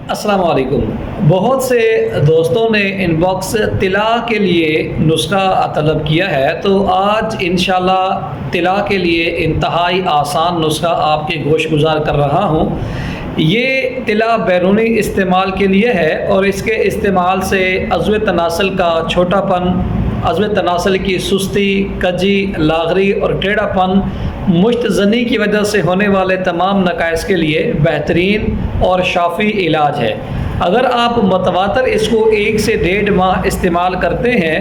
السلام علیکم۔ بہت سے دوستوں نے ان باکس طلا کے لیے نسخہ طلب کیا ہے، تو آج انشاءاللہ طلا کے لیے انتہائی آسان نسخہ آپ کے گوش گزار کر رہا ہوں۔ یہ طلا بیرونی استعمال کے لیے ہے اور اس کے استعمال سے عضو تناسل کا چھوٹا پن، عضو تناسل کی سستی، کجی، لاغری اور ٹیڑھا پن، مشت زنی کی وجہ سے ہونے والے تمام نقائص کے لیے بہترین اور شافی علاج ہے۔ اگر آپ متواتر اس کو 1 سے 1.5 ماہ استعمال کرتے ہیں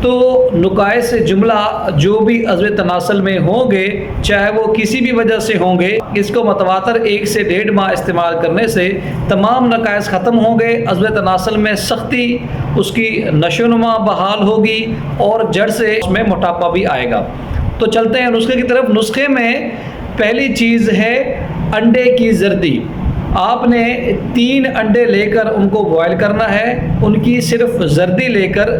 تو نقائص جملہ جو بھی عضو تناسل میں ہوں گے، چاہے وہ کسی بھی وجہ سے ہوں گے، اس کو متواتر 1 سے 1.5 ماہ استعمال کرنے سے تمام نقائص ختم ہوں گے، عضو تناسل میں سختی، اس کی نشو و نما بحال ہوگی اور جڑ سے اس میں موٹاپا بھی آئے گا۔ تو چلتے ہیں نسخے کی طرف۔ نسخے میں پہلی چیز ہے انڈے کی زردی۔ آپ نے 3 انڈے لے کر ان کو بوائل کرنا ہے، ان کی صرف زردی لے کر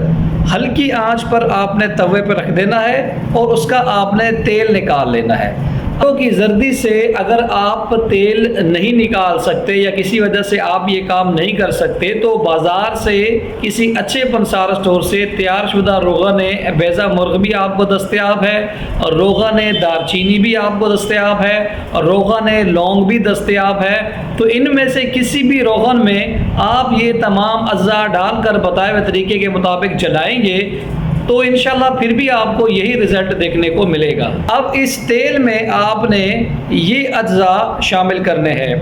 ہلکی آنچ پر آپ نے توے پہ رکھ دینا ہے اور اس کا آپ نے تیل نکال لینا ہے۔ انڈوں کی زردی سے اگر آپ تیل نہیں نکال سکتے یا کسی وجہ سے آپ یہ کام نہیں کر سکتے تو بازار سے کسی اچھے پنسار اسٹور سے تیار شدہ روغن بیضہ مرغ بھی آپ کو دستیاب ہے، اور روغن دار چینی بھی آپ کو دستیاب ہے، اور روغن لونگ بھی دستیاب ہے۔ تو ان میں سے کسی بھی روغن میں آپ یہ تمام اجزاء ڈال کر بتائے ہوئے طریقے کے مطابق جلائیں گے تو انشاءاللہ پھر بھی آپ کو یہی رزلٹ دیکھنے کو ملے گا۔ اب اس تیل میں آپ نے یہ اجزاء شامل کرنے ہیں: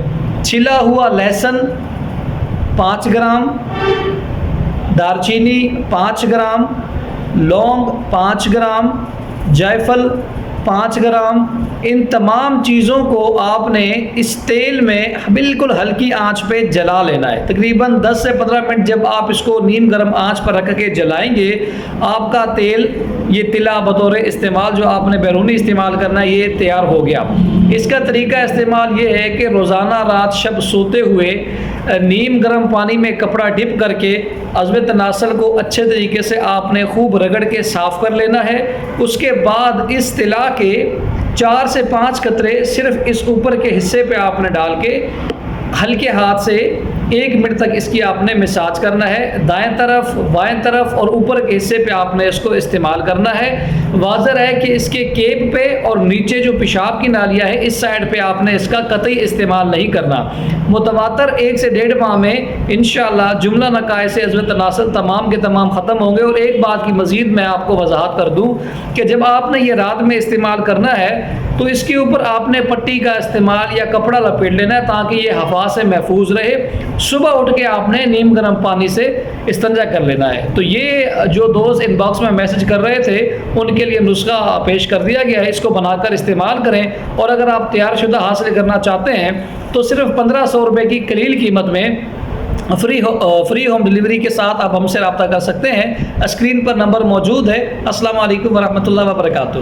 چھلا ہوا لہسن 5 گرام، دارچینی 5 گرام، لونگ 5 گرام، جائفل 5 گرام۔ ان تمام چیزوں کو آپ نے اس تیل میں بالکل ہلکی آنچ پہ جلا لینا ہے۔ تقریباً 10 سے 15 منٹ جب آپ اس کو نیم گرم آنچ پر رکھ کے جلائیں گے، آپ کا تیل، یہ طلا بطور استعمال جو آپ نے بیرونی استعمال کرنا ہے، یہ تیار ہو گیا۔ اس کا طریقہ استعمال یہ ہے کہ روزانہ رات شب سوتے ہوئے نیم گرم پانی میں کپڑا ڈپ کر کے عضو تناسل کو اچھے طریقے سے آپ نے خوب رگڑ کے صاف کر لینا ہے۔ اس کے بعد اس طلا کے 4 سے 5 قطرے صرف اس اوپر کے حصے پہ آپ نے ڈال کے ہلکے ہاتھ سے 1 منٹ تک اس کی آپ نے مساج کرنا ہے۔ دائیں طرف، بائیں طرف اور اوپر کے حصے پہ آپ نے اس کو استعمال کرنا ہے۔ واضح ہے کہ اس کے کیپ پہ اور نیچے جو پیشاب کی نالیاں ہے اس سائڈ پہ آپ نے اس کا قطعی استعمال نہیں کرنا۔ متواتر 1 سے 1.5 ماہ میں انشاءاللہ جملہ نقائص عضو تناسل تمام کے تمام ختم ہوں گے۔ اور ایک بات کی مزید میں آپ کو وضاحت کر دوں کہ جب آپ نے یہ رات میں استعمال کرنا ہے تو اس کے اوپر آپ نے پٹی کا استعمال یا کپڑا لپیٹ لینا ہے تاکہ یہ ہوا سے محفوظ رہے۔ صبح اٹھ کے آپ نے نیم گرم پانی سے استنجا کر لینا ہے۔ تو یہ جو دوست ان باکس میں میسج کر رہے تھے ان کے لیے نسخہ پیش کر دیا گیا ہے، اس کو بنا کر استعمال کریں۔ اور اگر آپ تیار شدہ حاصل کرنا چاہتے ہیں تو صرف 1500 روپے کی قلیل قیمت میں فری ہوم ڈیلیوری کے ساتھ آپ ہم سے رابطہ کر سکتے ہیں۔ اسکرین پر نمبر موجود ہے۔ السلام علیکم ورحمۃ اللہ وبرکاتہ۔